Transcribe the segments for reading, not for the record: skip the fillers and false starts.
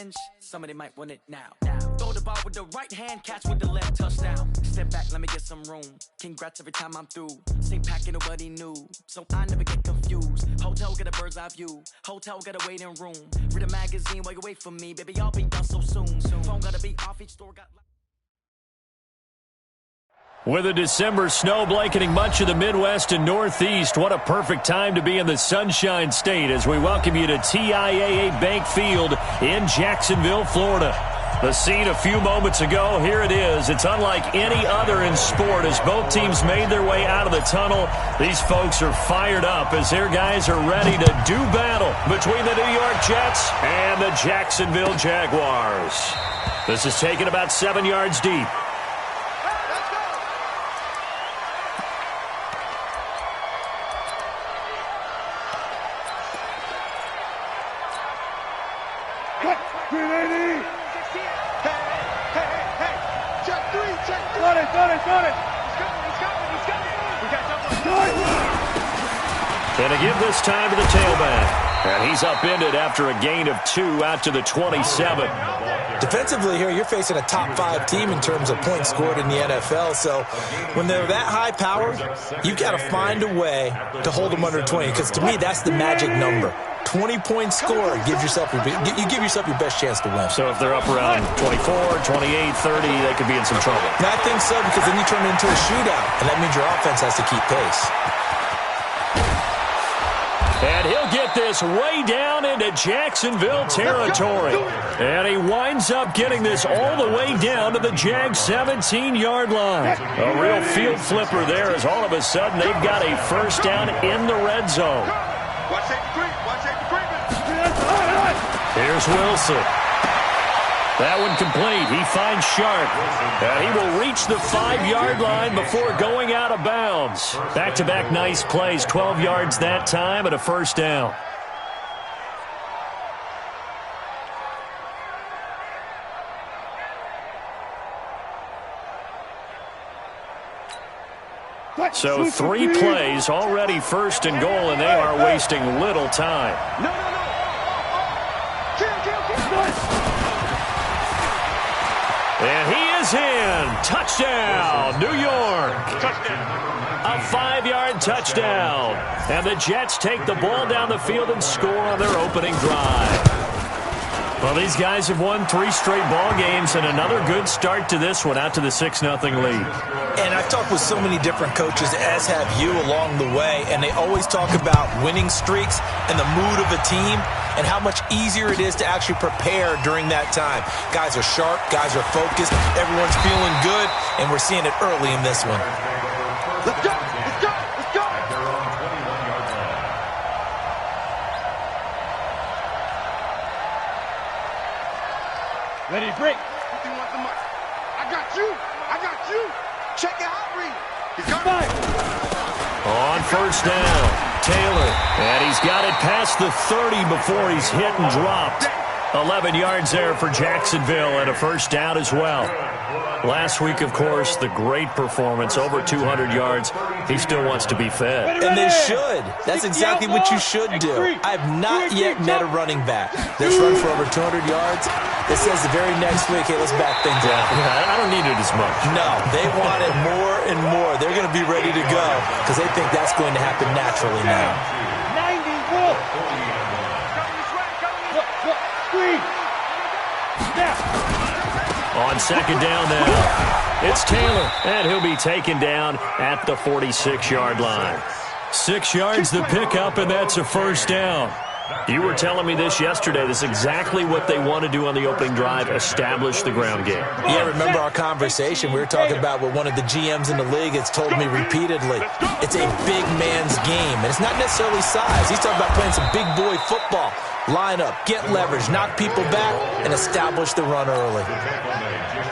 revenge, somebody might want it now. Throw the ball with the right hand, catch with the left, touchdown. Step back, let me get some room. Congrats every time I'm through. Stay packing, nobody knew, so I never get confused. Hotel get a bird's eye view. Hotel get a waiting room. Read a magazine while you wait for me, baby. I'll be done so soon. Phone gotta be off, each store got. With a December snow blanketing much of the Midwest and Northeast, what a perfect time to be in the Sunshine State as we welcome you to TIAA Bank Field in Jacksonville, Florida. The scene a few moments ago, here it is. It's unlike any other in sport as both teams made their way out of the tunnel. These folks are fired up as their guys are ready to do battle between the New York Jets and the Jacksonville Jaguars. This is taken about 7 yards deep. And to give this time to the tailback. And he's upended after a gain of 2 out to the 27. Defensively here, you're facing a top 5 team in terms of points scored in the NFL. So when they're that high powered, you've got to find a way to hold them under 20. Because to me, that's the magic number. 20-point score, you give yourself your best chance to win. So if they're up around 24, 28, 30, they could be in some trouble. And I think so, because then you turn it into a shootout, and that means your offense has to keep pace. And he'll get this way down into Jacksonville territory. And he winds up getting this all the way down to the Jags 17-yard line. A real field flipper there as all of a sudden they've got a first down in the red zone. Here's Wilson. That one complete. He finds Sharp. And he will reach the 5-yard line before going out of bounds. Back-to-back nice plays. 12 yards that time and a first down. So 3 plays, already first and goal, and they are wasting little time. And he is in. Touchdown, New York. A 5-yard touchdown. And the Jets take the ball down the field and score on their opening drive. Well, these guys have won 3 straight ball games and another good start to this one out to the 6-0 lead. And I've talked with so many different coaches, as have you, along the way, and they always talk about winning streaks and the mood of a team and how much easier it is to actually prepare during that time. Guys are sharp, guys are focused, everyone's feeling good, and we're seeing it early in this one. Let's go! Let's go! Let's go! Let it break. I got you. I got you. Check it out, Reed. He's coming. On first down, Taylor. And he's got it past the 30 before he's hit and dropped. 11 yards there for Jacksonville and a first down as well. Last week, of course, the great performance, over 200 yards. He still wants to be fed. And they should. That's exactly what you should do. I have not yet met a running back that's run for over 200 yards. That says the very next week, hey, let's back things up. I don't need it as much. No, they want it more and more. They're going to be ready to go because they think that's going to happen naturally now. 90, Wolf. Look, On second down now, it's Taylor, and he'll be taken down at the 46-yard line. 6 yards the pickup, and that's a first down. You were telling me this yesterday. This is exactly what they want to do on the opening drive, establish the ground game. Yeah, remember our conversation? We were talking about what one of the GMs in the league has told me repeatedly. It's a big man's game, and it's not necessarily size. He's talking about playing some big boy football. Line up, get leverage, knock people back, and establish the run early.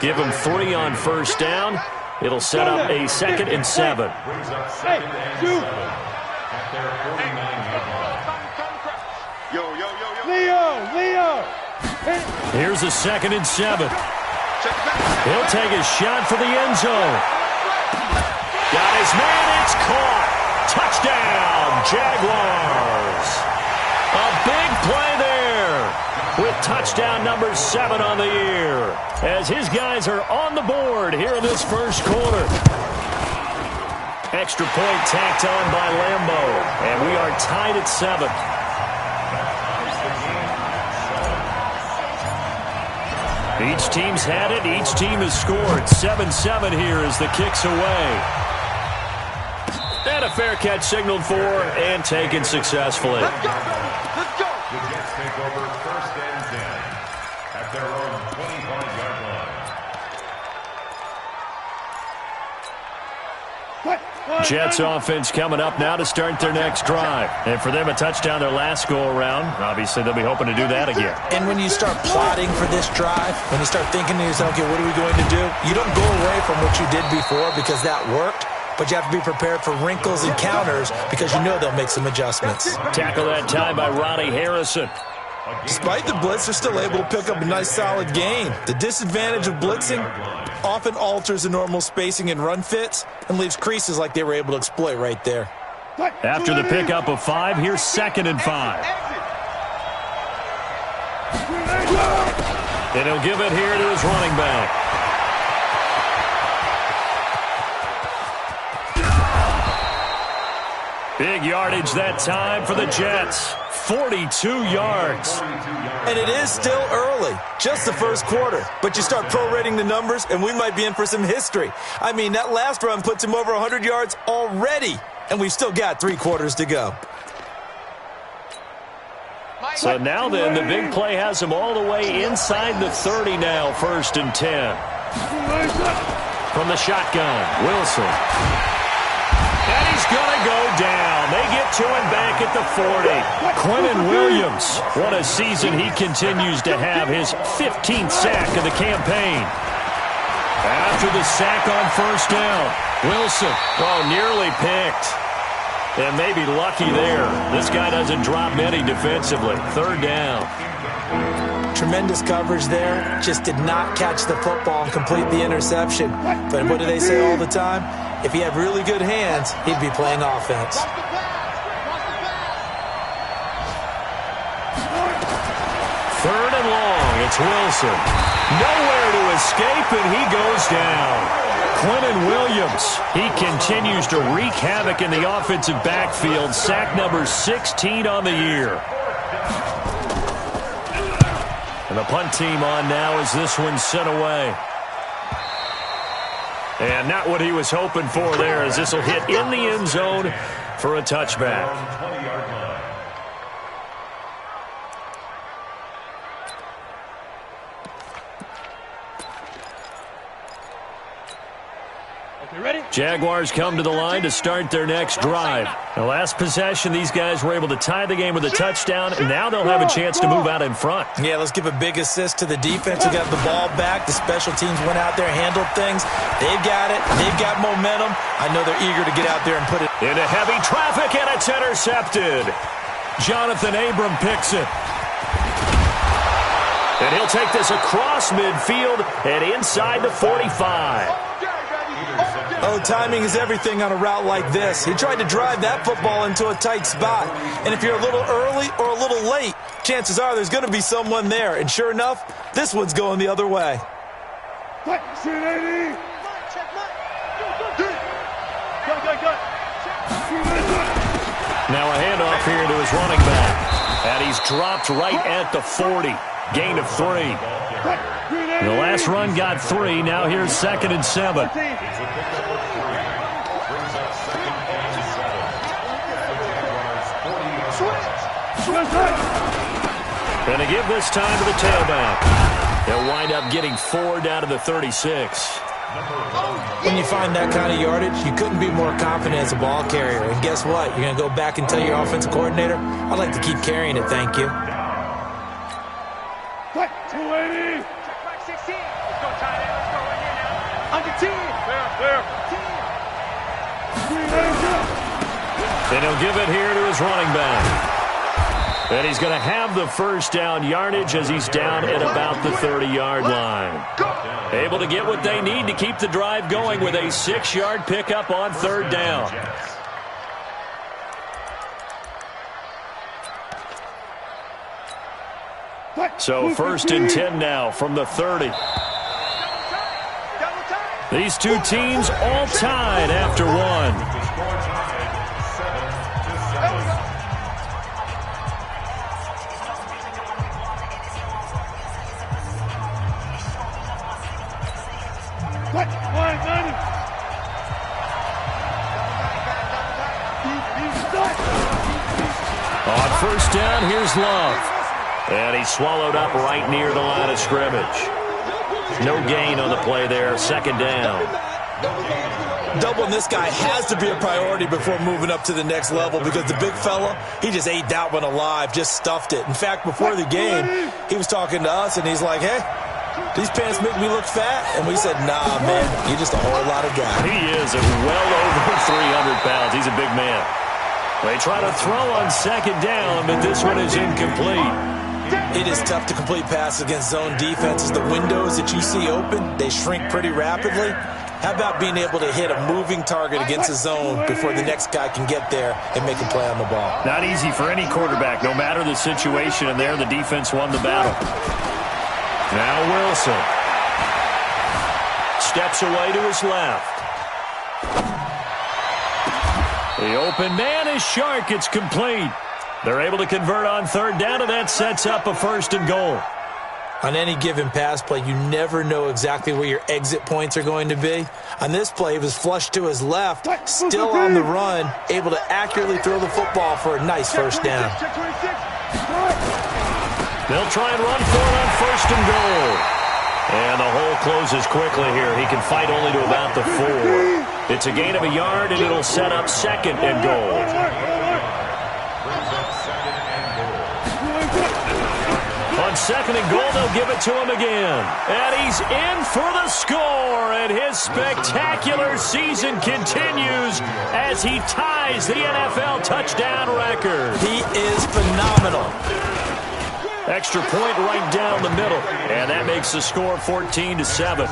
Give him 3 on first down. It'll set up a 2nd and 7. Hey, you. Leo. Here's a 2nd and 7. He'll take a shot for the end zone. Got his man, it's caught. Touchdown, Jaguars. A big play there. with touchdown number 7 on the year, as his guys are on the board here in this first quarter. Extra point tacked on by Lambo, and we are tied at 7. Each team's had it. Each team has scored. 7-7 here as the kick's away. And a fair catch signaled for and taken successfully. Let's go. Let's go. The Jets take over 1st and 10 at their own 25-yard line. Jets offense coming up now to start their next drive. And for them, a touchdown their last go-around. Obviously, they'll be hoping to do that again. And when you start plotting for this drive, when you start thinking to yourself, okay, what are we going to do? You don't go away from what you did before because that worked. But you have to be prepared for wrinkles and counters because you know they'll make some adjustments. Tackle that time by Ronnie Harrison. Despite the blitz, they're still able to pick up a nice, solid gain. The disadvantage of blitzing often alters the normal spacing and run fits and leaves creases like they were able to exploit right there. After the pickup of 5, here's 2nd and 5. And he'll give it here to his running back. Big yardage that time for the Jets. 42 yards. And it is still early, just the first quarter. But you start prorating the numbers, and we might be in for some history. I mean, that last run puts him over 100 yards already, and we've still got 3 quarters to go. So now then, the big play has him all the way inside the 30 now, 1st and 10. From the shotgun, Wilson. And he's going to go down. They get to him back at the 40. Quentin Williams, what a season he continues to have, his 15th sack of the campaign. After the sack on 1st down, Wilson, nearly picked. And maybe lucky there. This guy doesn't drop many defensively. 3rd down. Tremendous coverage there. Just did not catch the football and complete the interception. But what do they say all the time? If he had really good hands, he'd be playing offense. 3rd and long. It's Wilson. Nowhere to escape, and he goes down. Quentin Williams, he continues to wreak havoc in the offensive backfield. Sack number 16 on the year. And the punt team on now as this one's sent away. And not what he was hoping for there, as this will hit in the end zone for a touchback. Jaguars come to the line to start their next drive. The last possession, these guys were able to tie the game with a touchdown, and now they'll have a chance to move out in front. Yeah, let's give a big assist to the defense who got the ball back. The special teams went out there, handled things. They've got it. They've got momentum. I know they're eager to get out there and put it into heavy traffic, and it's intercepted. Jonathan Abram picks it. And he'll take this across midfield and inside the 45. Oh, timing is everything on a route like this. He tried to drive that football into a tight spot. And if you're a little early or a little late, chances are there's going to be someone there. And sure enough, this one's going the other way. Now a handoff here to his running back. And he's dropped right at the 40. Gain of 3. The last run got 3. Now here's 2nd and 7. Going to give this time to the tailback. They'll wind up getting 4 down to the 36. When you find that kind of yardage, you couldn't be more confident as a ball carrier. And guess what? You're going to go back and tell your offensive coordinator, I'd like to keep carrying it, thank you. 280. Check 16. Let's go, tight end. Let's go right here now. Under 10. And he'll give it here to his running back. And he's going to have the 1st down yardage as he's down at about the 30-yard line. Able to get what they need to keep the drive going with a 6-yard pickup on 3rd down. So 1st and 10 now from the 30. These two teams all tied after one. On 1st down, here's Love. And he's swallowed up right near the line of scrimmage. No gain on the play there. 2nd down. Doubling this guy has to be a priority before moving up to the next level because the big fella, he just ate that one alive, just stuffed it. In fact, before the game, he was talking to us, and he's like, hey, these pants make me look fat. And we said, nah, man, you're just a whole lot of guy. He is well over 300 pounds. He's a big man. They try to throw on 2nd down, but this one is incomplete. It is tough to complete passes against zone defenses. The windows that you see open, they shrink pretty rapidly. How about being able to hit a moving target against a zone before the next guy can get there and make a play on the ball? Not easy for any quarterback, no matter the situation, and there the defense won the battle. Now Wilson steps away to his left. The open man is Shark. It's complete. They're able to convert on 3rd down, and that sets up a 1st and goal. On any given pass play, you never know exactly where your exit points are going to be. On this play, he was flushed to his left, still on the run, able to accurately throw the football for a nice 1st down. They'll try and run for it on 1st and goal. And the hole closes quickly here. He can fight only to about the 4. It's a gain of a yard, and it'll set up 2nd and goal. On 2nd and goal, they'll give it to him again. And he's in for the score, and his spectacular season continues as he ties the NFL touchdown record. He is phenomenal. Extra point right down the middle, and that makes the score 14-7.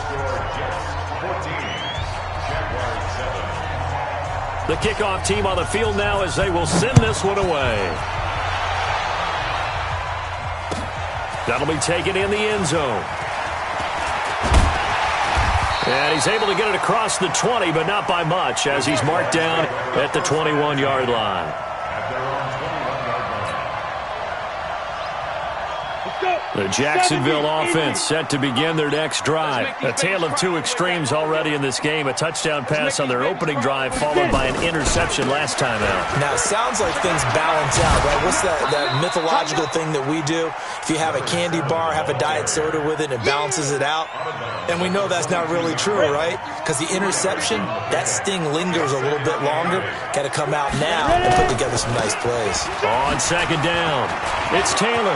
The kickoff team on the field now as they will send this one away. That'll be taken in the end zone. And he's able to get it across the 20, but not by much, as he's marked down at the 21-yard line. The Jacksonville offense set to begin their next drive. A tale of two extremes already in this game. A touchdown pass on their opening drive, followed by an interception last time out. Now, it sounds like things balance out, right? What's that mythological thing that we do? If you have a candy bar, have a diet soda with it, it balances it out. And we know that's not really true, right? Because the interception, that sting lingers a little bit longer. Got to come out now and put together some nice plays. On 2nd down, it's Taylor.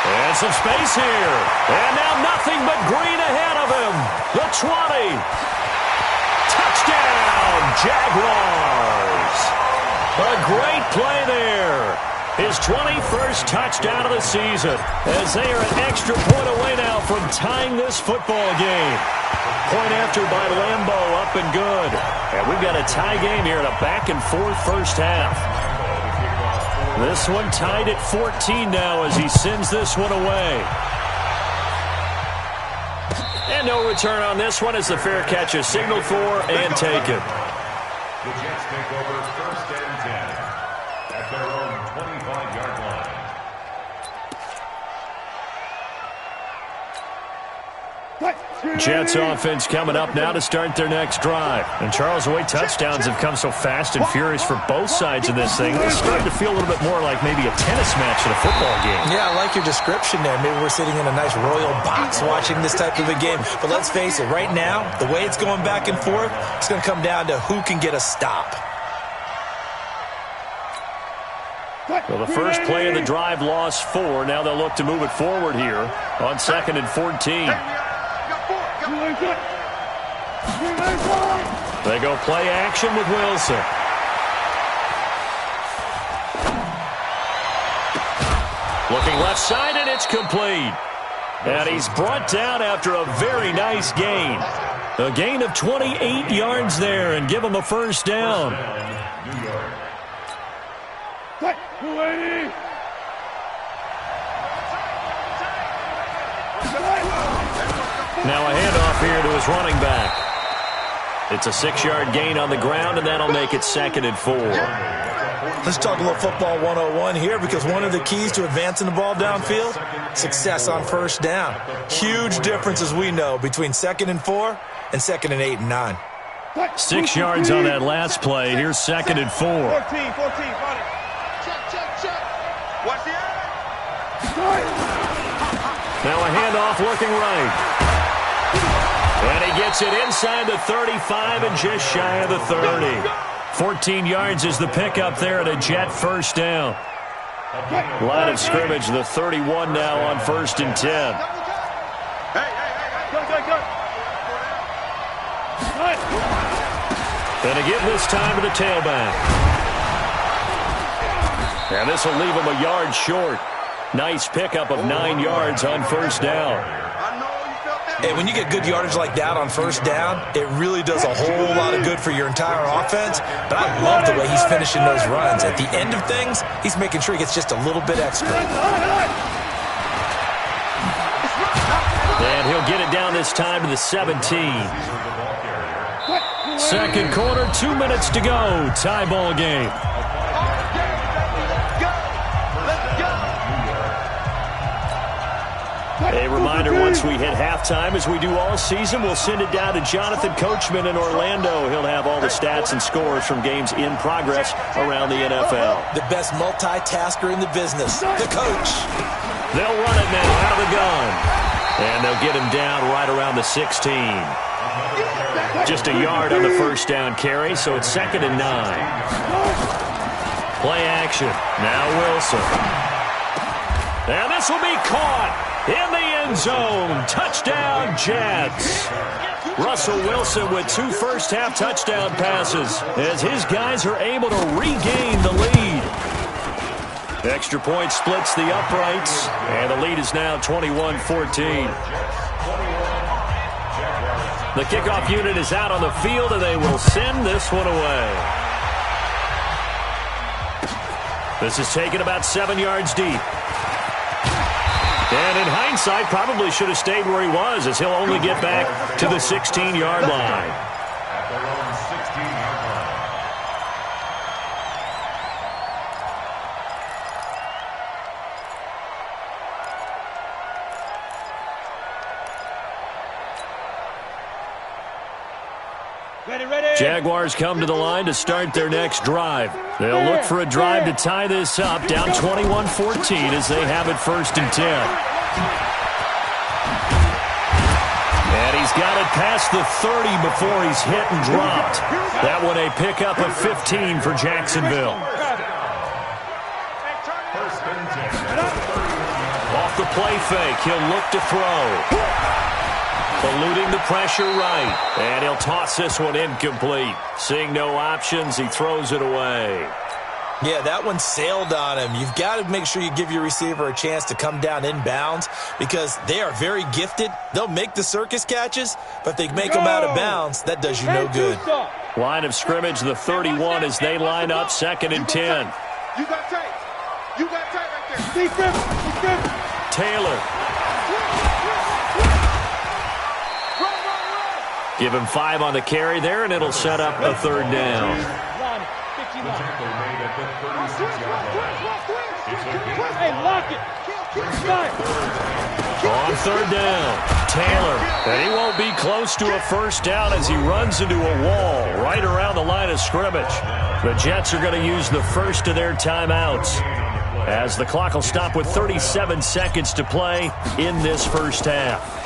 And some space here. And now nothing but green ahead of him. The 20. Touchdown, Jaguars. A great play there. His 21st touchdown of the season, as they are an extra point away now from tying this football game. Point after by Lambeau, up and good. And we've got a tie game here in a back-and-forth first half. This one tied at 14 now as he sends this one away. And no return on this one as the fair catch is signaled for and taken. The Jets take over 1st and 10 at their own 25-yard line. Jets offense coming up now to start their next drive. And Charles, the way touchdowns have come so fast and furious for both sides of this thing, it's starting to feel a little bit more like maybe a tennis match in a football game. Yeah, I like your description there. Maybe we're sitting in a nice royal box watching this type of a game. But let's face it, right now, the way it's going back and forth, it's going to come down to who can get a stop. Well, the first play of the drive lost 4. Now they'll look to move it forward here on 2nd and 14. They go play action with Wilson. Looking left side, and it's complete. And he's brought down after a very nice gain. A gain of 28 yards there, and give him a first down. Now a handoff here to his running back. It's a 6-yard gain on the ground, and that'll make it 2nd and 4. Let's talk a little football 101 here, because one of the keys to advancing the ball downfield, success on first down. Huge difference, as we know, between 2nd and 4 and 2nd and 8 and 9. 6 yards on that last play. Here's 2nd and 4. 14, check. Watch the eye. Now a handoff looking right. And he gets it inside the 35 and just shy of the 30. 14 yards is the pickup there at a Jet first down. Line of scrimmage, the 31 now on 1st and 10. And again this time to the tailback. And this will leave him a yard short. Nice pickup of 9 yards on first down. Hey, when you get good yardage like that on first down, it really does a whole lot of good for your entire offense. But I love the way he's finishing those runs. At the end of things, he's making sure he gets just a little bit extra. And he'll get it down this time to the 17. Second quarter, 2 minutes to go. Tie ball game. A reminder, once we hit halftime, as we do all season, we'll send it down to Jonathan Coachman in Orlando. He'll have all the stats and scores from games in progress around the NFL. The best multitasker in the business, the coach. They'll run it now out of the gun. And they'll get him down right around the 16. Just a yard on the first down carry, so it's 2nd and 9. Play action. Now Wilson. And this will be caught in the end zone. Touchdown, Jets. Russell Wilson with 2 first-half touchdown passes as his guys are able to regain the lead. Extra point splits the uprights, and the lead is now 21-14. The kickoff unit is out on the field, and they will send this one away. This is taken about 7 yards deep. And in hindsight, probably should have stayed where he was, as he'll only get back to the 16-yard line. At their own 16-yard line. Jaguars come to the line to start their next drive. They'll look for a drive to tie this up, down 21-14 as they have it 1st and 10. And he's got it past the 30 before he's hit and dropped. That one a pickup of 15 for Jacksonville. Off the play fake, he'll look to throw. Eluding the pressure right. And he'll toss this one incomplete. Seeing no options, he throws it away. Yeah, that one sailed on him. You've got to make sure you give your receiver a chance to come down inbounds because they are very gifted. They'll make the circus catches, but if they make them out of bounds, that does you no good. Line of scrimmage, the 31 as they line up 2nd and 10. You got tape. You got tape right there. Taylor. Give him 5 on the carry there, and it'll set up a 3rd down. The tackle made at the 36-yard line. On 3rd down, Taylor. And he won't be close to a first down as he runs into a wall right around the line of scrimmage. The Jets are going to use the first of their timeouts as the clock will stop with 37 seconds to play in this first half.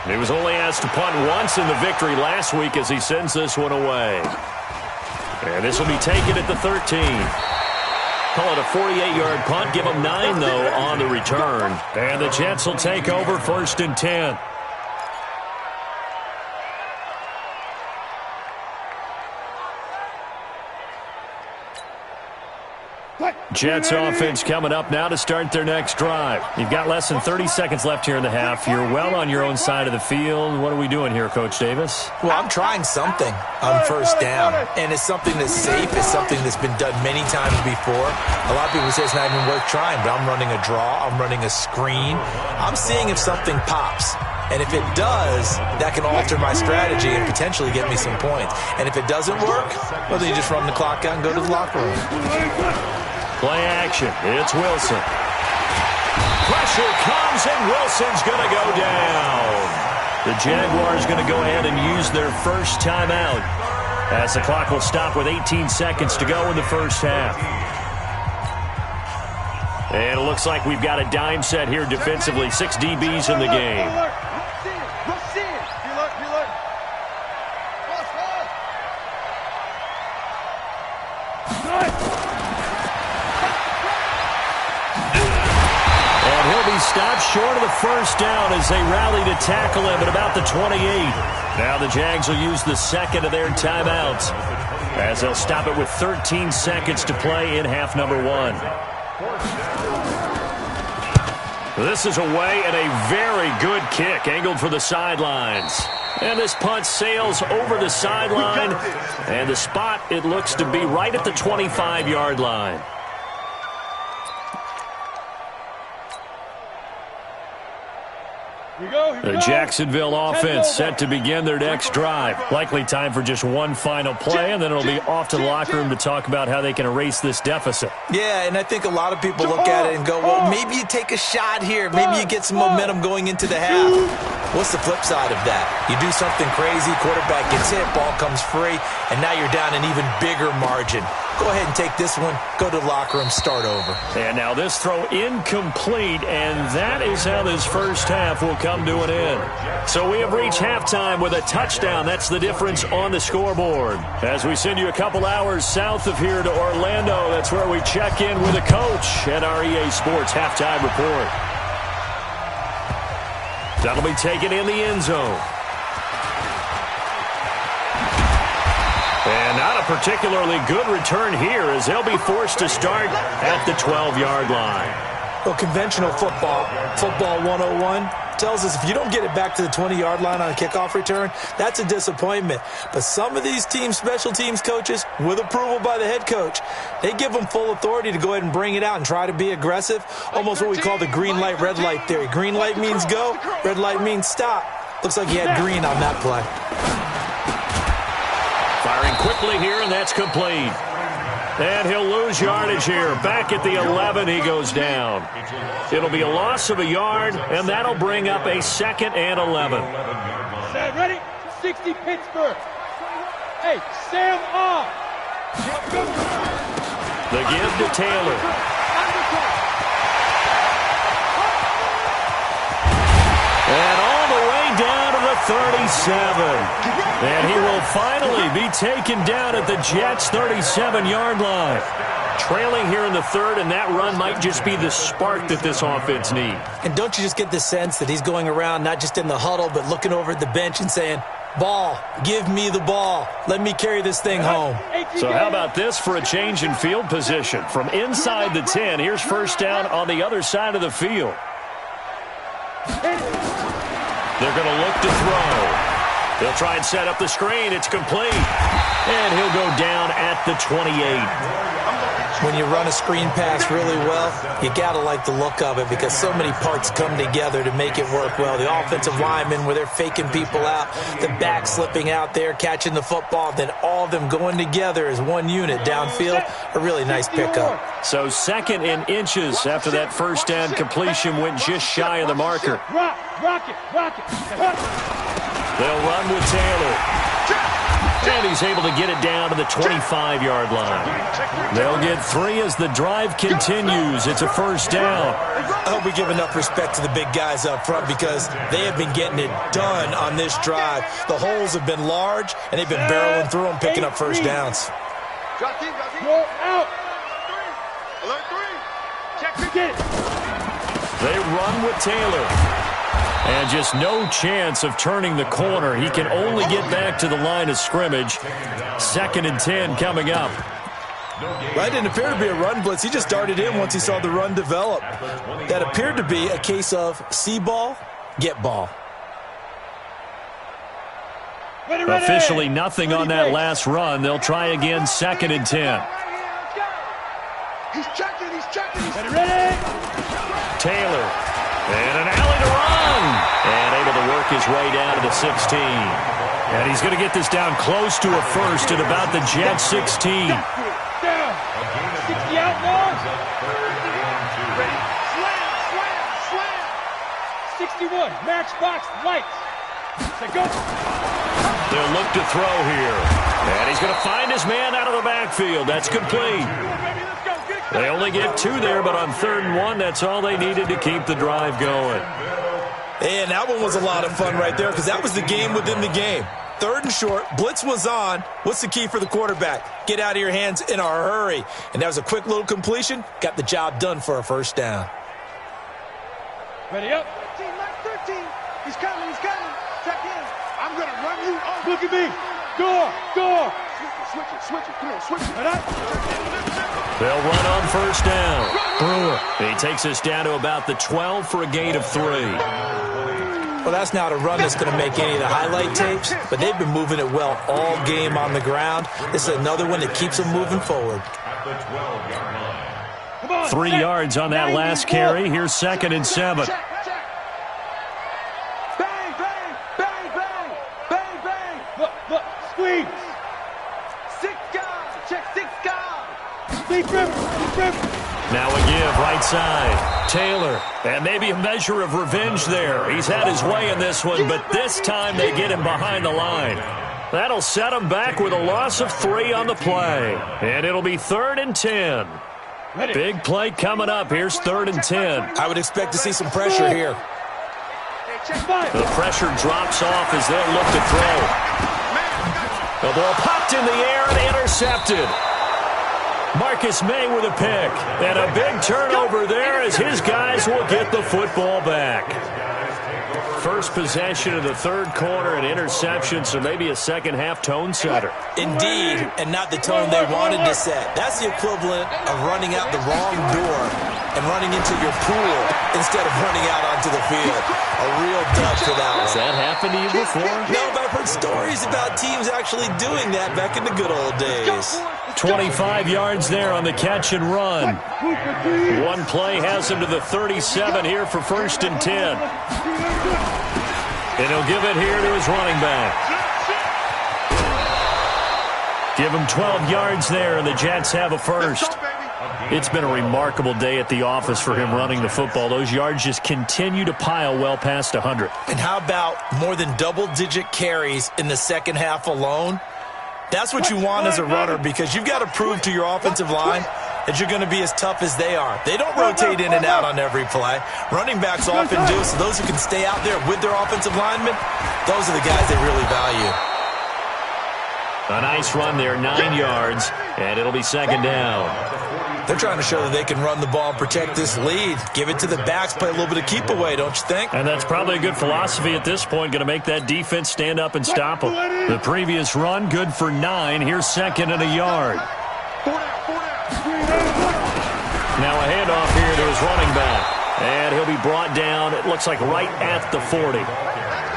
He was only asked to punt once in the victory last week as he sends this one away. And this will be taken at the 13. Call it a 48-yard punt. Give him 9, though, on the return. And the Jets will take over 1st and 10. Jets offense coming up now to start their next drive. You've got less than 30 seconds left here in the half. You're well on your own side of the field. What are we doing here, Coach Davis? Well, I'm trying something on first down, and it's something that's safe. It's something that's been done many times before. A lot of people say it's not even worth trying, but I'm running a draw. I'm running a screen. I'm seeing if something pops. And if it does, that can alter my strategy and potentially get me some points. And if it doesn't work, well, then you just run the clock out and go to the locker room. Play action. It's Wilson. Pressure comes, and Wilson's going to go down. The Jaguars going to go ahead and use their first timeout, as the clock will stop with 18 seconds to go in the first half. And it looks like we've got a dime set here defensively. 6 DBs in the game. And he'll be stopped short of the first down as they rally to tackle him at about the 28. Now the Jags will use the second of their timeouts, as they'll stop it with 13 seconds to play in half number 1. This is away, and a very good kick angled for the sidelines. And this punt sails over the sideline, and the spot, it looks to be right at the 25-yard line. The Jacksonville offense set to begin their next drive. Likely time for just one final play, and then it'll be off to the locker room to talk about how they can erase this deficit. Yeah, and I think a lot of people look at it and go, well, maybe you take a shot here. Maybe you get some momentum going into the half. What's the flip side of that? You do something crazy, quarterback gets hit, ball comes free, and now you're down an even bigger margin. Go ahead and take this one, go to the locker room, start over. And now this throw incomplete, and that is how this first half will come to an end. So we have reached halftime with a touchdown. That's the difference on the scoreboard. As we send you a couple hours south of here to Orlando, that's where we check in with a coach at our EA Sports Halftime Report. That'll be taken in the end zone. And not a particularly good return here, as they'll be forced to start at the 12-yard line. Well, conventional football 101, tells us if you don't get it back to the 20-yard line on a kickoff return, that's a disappointment. But some of these special teams coaches, with approval by the head coach, they give them full authority to go ahead and bring it out and try to be aggressive, almost what we call the green light, red light theory. Green light means go, red light means stop. Looks like he had green on that play. Firing quickly here, and that's complete. And he'll lose yardage here. Back at the 11, he goes down. It'll be a loss of a yard, and that'll bring up a 2nd and 11. Sam, ready? 60 Pittsburgh. Hey, Sam off. The give to Taylor. And all the way down to the 37. And he will finally be taken down at the Jets' 37-yard line. Trailing here in the third, and that run might just be the spark that this offense needs. And don't you just get the sense that he's going around not just in the huddle, but looking over at the bench and saying, ball, give me the ball. Let me carry this thing home. So how about this for a change in field position? From inside the 10, here's first down on the other side of the field. They're going to look to throw. They'll try and set up the screen. It's complete. And he'll go down at the 28. When you run a screen pass really well, you got to like the look of it because so many parts come together to make it work well. The offensive linemen where they're faking people out, the back slipping out there, catching the football, then all of them going together as one unit downfield. A really nice pickup. So 2nd and inches after that first down completion went just shy of the marker. Rock it. They'll run with Taylor. And he's able to get it down to the 25-yard line. They'll get 3 as the drive continues. It's a first down. I hope we give enough respect to the big guys up front because they have been getting it done on this drive. The holes have been large, and they've been barreling through them, picking up first downs. Go out. Alert 3. Check to get it. They run with Taylor. And just no chance of turning the corner. He can only get back to the line of scrimmage. 2nd and 10 coming up. That didn't appear to be a run blitz. He just darted in once he saw the run develop. That appeared to be a case of see ball, get ball. Ready. Officially nothing on that last run. They'll try again 2nd and 10. He's checking. Ready. Taylor. And an alley to run. And able to work his way down to the 16. And he's going to get this down close to a first at about the Jet 16. Down. 60 out now. Ready? Slam. 61. Matchbox lights. Say go. They'll look to throw here. And he's going to find his man out of the backfield. That's complete. They only get 2 there, but on 3rd and 1, that's all they needed to keep the drive going. And that one was a lot of fun right there because that was the game within the game. 3rd and short, blitz was on. What's the key for the quarterback? Get out of your hands in a hurry. And that was a quick little completion. Got the job done for a first down. Ready up. 13. He's coming. Check in. I'm going to run you over. Look at me. Door. Switch it. Come on, switch it. Right up. They'll run on first down. Brewer. He takes us down to about the 12 for a gain of 3. Well, that's not a run that's going to make any of the highlight tapes, but they've been moving it well all game on the ground. This is another one that keeps them moving forward. At the 12-yard line. 3 yards on that last carry. Here's 2nd and 7. Check. Bang. Look. Squeeze. 6 guys. Check 6 guys. Deep river. Now a give, right side. Taylor, and maybe a measure of revenge there. He's had his way in this one, but this time they get him behind the line. That'll set him back with a loss of 3 on the play. And it'll be 3rd and 10. Big play coming up. Here's 3rd and 10. I would expect to see some pressure here. The pressure drops off as they'll look to throw. The ball popped in the air and intercepted. Marcus May with a pick. And a big turnover there as his guys will get the football back. First possession of the 3rd quarter, an interception, so maybe a second-half tone setter. Indeed, and not the tone they wanted to set. That's the equivalent of running out the wrong door and running into your pool instead of running out onto the field. A real dud for that one. Has that happened to you before? No, but I've heard stories about teams actually doing that back in the good old days. 25 yards there on the catch and run. One play has him to the 37 here for 1st and 10. And he'll give it here to his running back. Give him 12 yards there, and the Jets have a first. It's been a remarkable day at the office for him running the football. Those yards just continue to pile well past 100. And how about more than double-digit carries in the second half alone? That's what you want as a runner because you've got to prove to your offensive line that you're going to be as tough as they are. They don't rotate in and out on every play. Running backs often do, so those who can stay out there with their offensive linemen, those are the guys they really value. A nice run there, 9 yards, and it'll be 2nd down. They're trying to show that they can run the ball and protect this lead. Give it to the backs, play a little bit of keep away, don't you think? And that's probably a good philosophy at this point, going to make that defense stand up and stop them. The previous run, good for 9. Here's 2nd and a yard. Now a handoff here to his running back. And he'll be brought down, it looks like right at the 40.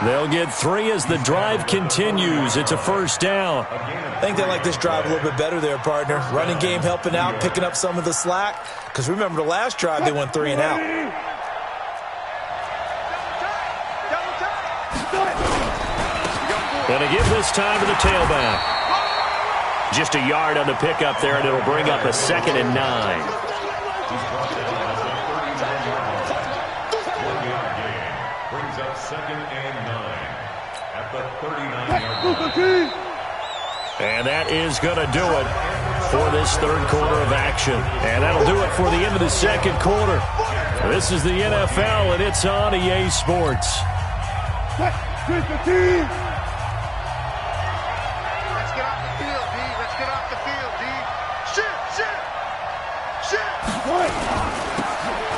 They'll get 3 as the drive continues. It's a first down. I think they like this drive a little bit better there, partner. Running game helping out, picking up some of the slack. Because remember, the last drive, they went 3 and out. Going to give this time to the tailback. Just a yard on the pickup there, and it'll bring up a 2nd and 9. Brings up 2nd and 9 at the 39-yard line. And that is going to do it for this 3rd quarter of action. And that'll do it for the end of the 2nd quarter. This is the NFL, and it's on EA Sports. Let's get off the field, D. Let's get off the field, D. Shift.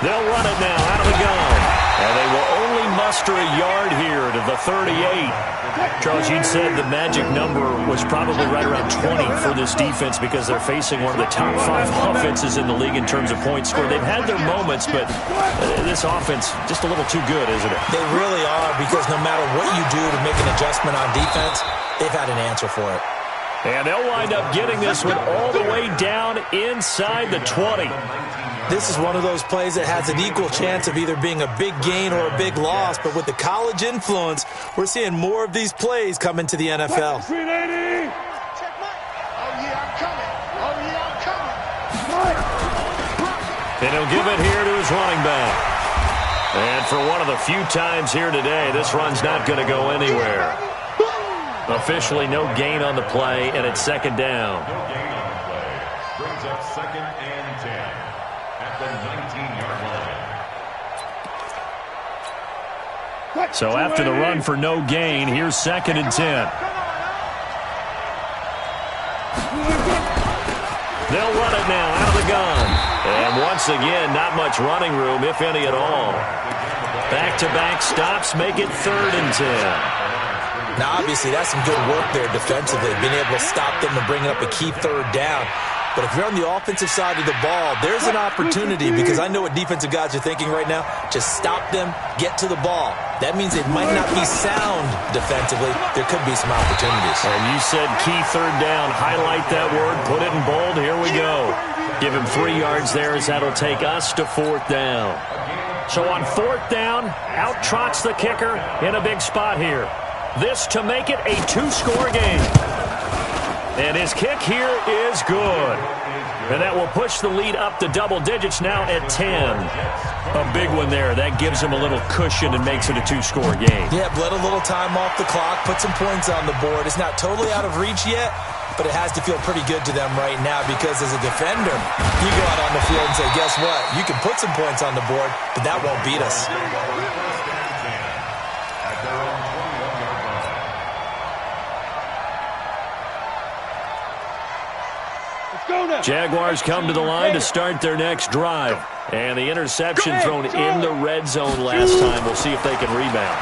They'll run it now out of the gun. And they will only muster a yard here to the 38. Charles, you'd said the magic number was probably right around 20 for this defense because they're facing one of the top 5 offenses in the league in terms of points scored. They've had their moments, but this offense just a little too good, isn't it? They really are because no matter what you do to make an adjustment on defense, they've had an answer for it. And they'll wind up getting this one all the way down inside the 20. This is one of those plays that has an equal chance of either being a big gain or a big loss, but with the college influence, we're seeing more of these plays come into the NFL. 380. And he'll give it here to his running back. And for one of the few times here today, this run's not going to go anywhere. Officially no gain on the play, and it's second down. No gain on the play. Brings up 2nd and 10 at the 19-yard line. So after the run for no gain, here's 2nd and 10. They'll run it now out of the gun. And once again, not much running room, if any at all. Back-to-back stops make it 3rd and 10. Now, obviously, that's some good work there defensively, being able to stop them and bring up a key 3rd down. But if you're on the offensive side of the ball, there's an opportunity, because I know what defensive guys are thinking right now. Just stop them, get to the ball. That means it might not be sound defensively. There could be some opportunities. And you said key 3rd down. Highlight that word. Put it in bold. Here we go. Give him 3 yards there, as that'll take us to 4th down. So on 4th down, out trots the kicker in a big spot here. This to make it a 2-score game. And his kick here is good. And that will push the lead up to double digits now at 10. A big one there. That gives him a little cushion and makes it a 2-score game. Yeah, bled a little time off the clock, put some points on the board. It's not totally out of reach yet, but it has to feel pretty good to them right now, because as a defender, you go out on the field and say, guess what? You can put some points on the board, but that won't beat us. Jaguars come to the line to start their next drive. And the interception thrown in the red zone last time. We'll see if they can rebound.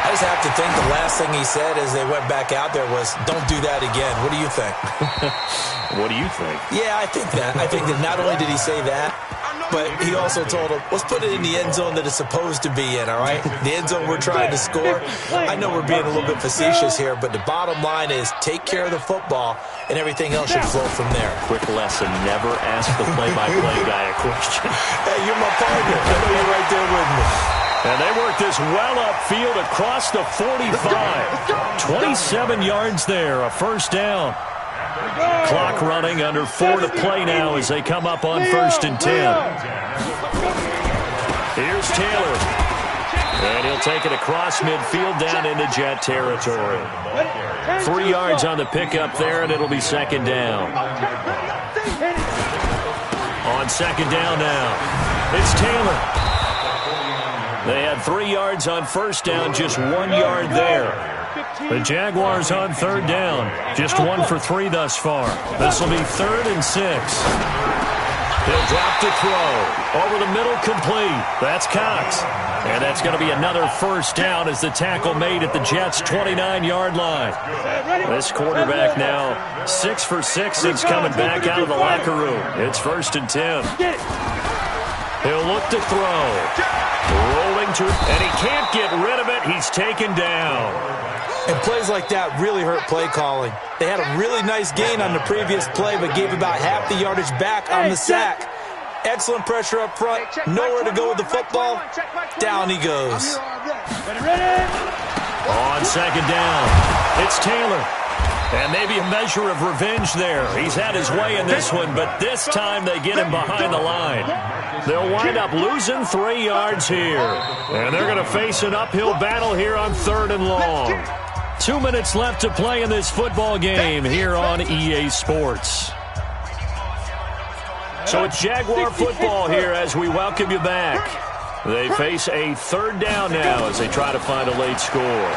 I just have to think the last thing he said as they went back out there was, don't do that again. What do you think? What do you think? Yeah, I think that. I think that not only did he say that, but he also told him, let's put it in the end zone that it's supposed to be in, all right? The end zone we're trying to score. I know we're being a little bit facetious here, but the bottom line is take care of the football, and everything else should flow from there. Quick lesson, never ask the play-by-play guy a question. Hey, you're my partner. I know you're right there with me. And they work this well upfield across the 45. 27 yards there, a 1st down. Clock running, under 4 to play now as they come up on 1st and 10. Here's Taylor. And he'll take it across midfield down into Jet territory. 3 yards on the pickup there, and it'll be 2nd down. On 2nd down now, it's Taylor. They had 3 yards on 1st down, just 1 yard there. The Jaguars on 3rd down, just 1 for 3 thus far. This will be 3rd and 6. He'll drop to throw. Over the middle, complete. That's Cox. And that's going to be another 1st down as the tackle made at the Jets' 29-yard line. This quarterback now 6 for 6 since coming back out of the locker room. It's 1st and 10. He'll look to throw. Rolling to, and he can't get rid of it. He's taken down. And plays like that really hurt play calling. They had a really nice gain on the previous play, but gave about half the yardage back on the sack. Excellent pressure up front. Nowhere to go with the football. Down he goes. On 2nd down, it's Taylor. And maybe a measure of revenge there. He's had his way in this one, but this time they get him behind the line. They'll wind up losing 3 yards here. And they're going to face an uphill battle here on 3rd and long. 2 minutes left to play in this football game here on EA Sports. So it's Jaguar football here as we welcome you back. They face a 3rd down now as they try to find a late score.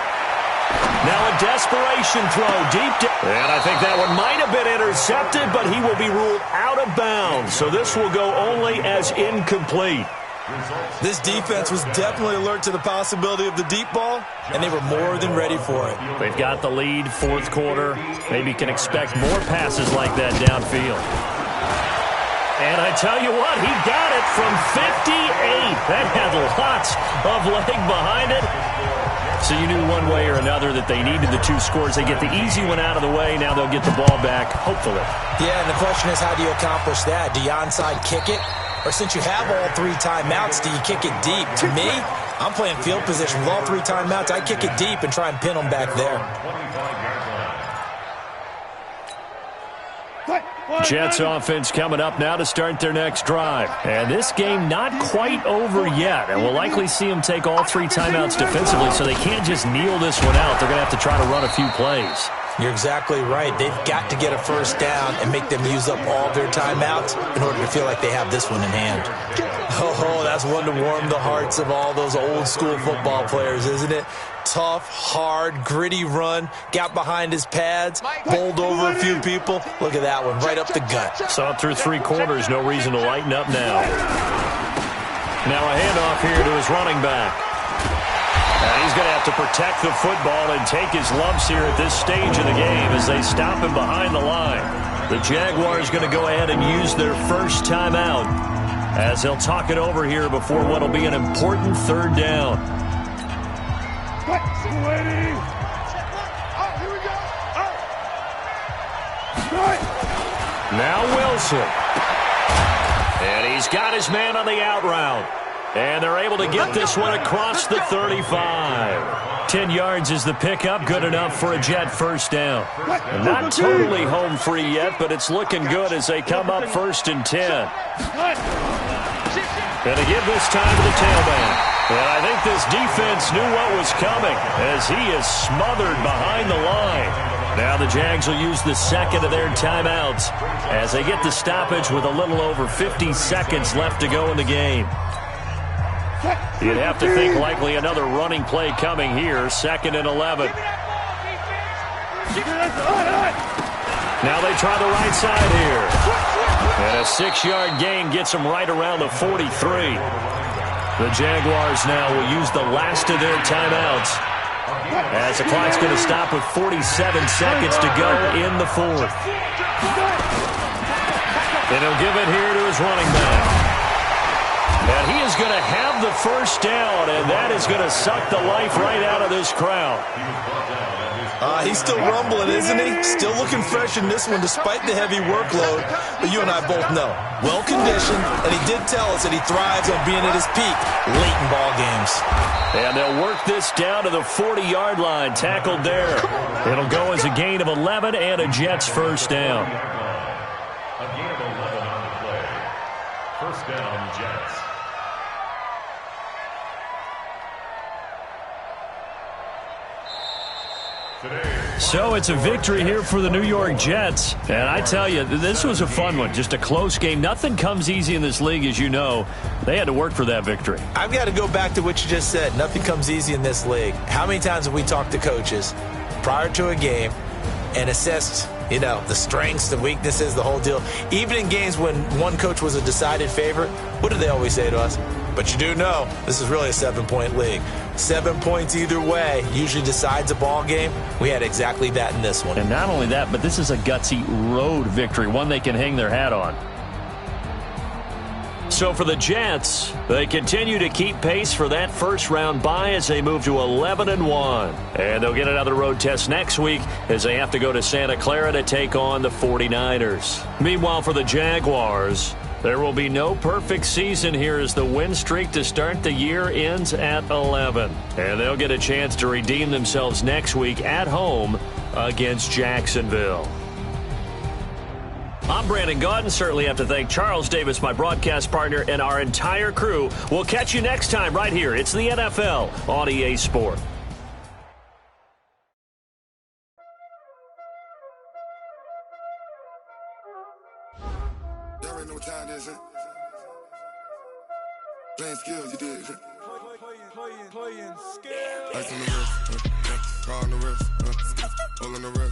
Now a desperation throw deep down. And I think that one might have been intercepted, but he will be ruled out of bounds. So this will go only as incomplete. This defense was definitely alert to the possibility of the deep ball, and they were more than ready for it. They've got the lead, 4th quarter. Maybe can expect more passes like that downfield. And I tell you what, he got it from 58. That had lots of leg behind it. So you knew one way or another that they needed the 2 scores. They get the easy one out of the way. Now they'll get the ball back, hopefully. Yeah, and the question is, how do you accomplish that? Do you onside kick it? Or since you have all 3 timeouts, do you kick it deep? To me, I'm playing field position with all 3 timeouts. I kick it deep and try and pin them back there. Jets offense coming up now to start their next drive. And this game not quite over yet. And we'll likely see them take all 3 timeouts defensively, so they can't just kneel this one out. They're going to have to try to run a few plays. You're exactly right. They've got to get a first down and make them use up all their timeouts in order to feel like they have this one in hand. Oh, that's one to warm the hearts of all those old school football players, isn't it? Tough, hard, gritty run, got behind his pads, bowled over a few people. Look at that one, right up the gut. Saw it through 3 quarters, no reason to lighten up now. Now a handoff here to his running back. And he's going to have to protect the football and take his lumps here at this stage of the game as they stop him behind the line. The Jaguars going to go ahead and use their first timeout as they'll talk it over here before what will be an important 3rd down. Now Wilson. And he's got his man on the out route. And they're able to get this one across the 35. 10 yards is the pickup, good enough for a Jet first down. Not totally home free yet, but it's looking good as they come up 1st and 10. Going to give this time to the tailback. And I think this defense knew what was coming as he is smothered behind the line. Now the Jags will use the second of their timeouts as they get the stoppage with a little over 50 seconds left to go in the game. You'd have to think likely another running play coming here, 2nd and 11. Now they try the right side here. And a 6-yard gain gets them right around the 43. The Jaguars now will use the last of their timeouts as the clock's going to stop with 47 seconds to go in the 4th. And he'll give it here to his running back. And he is going to have the first down, and that is going to suck the life right out of this crowd. He's still rumbling, isn't he? Still looking fresh in this one despite the heavy workload. But you and I both know, well-conditioned, and he did tell us that he thrives on being at his peak late in ball games. And they'll work this down to the 40-yard line, tackled there. It'll go as a gain of 11 and a Jets first down. A gain of 11 on the play. First down, Jets. So it's a victory here for the New York Jets. And I tell you, this was a fun one. Just a close game. Nothing comes easy in this league, as you know. They had to work for that victory. I've got to go back to what you just said. Nothing comes easy in this league. How many times have we talked to coaches prior to a game and assessed, the strengths, the weaknesses, the whole deal? Even in games when one coach was a decided favorite, what do they always say to us? But you do know this is really a 7-point league. 7 points either way usually decides a ball game. We had exactly that in this one. And not only that, but this is a gutsy road victory, one they can hang their hat on. So for the Jets, they continue to keep pace for that first-round bye as they move to 11-1. And they'll get another road test next week as they have to go to Santa Clara to take on the 49ers. Meanwhile, for the Jaguars, there will be no perfect season here as the win streak to start the year ends at 11. And they'll get a chance to redeem themselves next week at home against Jacksonville. I'm Brandon Gaudin. Certainly have to thank Charles Davis, my broadcast partner, and our entire crew. We'll catch you next time right here. It's the NFL on EA Sport. Y'all already know what time it is, huh? Playing skills, you did. Playing skills. Ice on the wrist, car on the wrist, all on the wrist.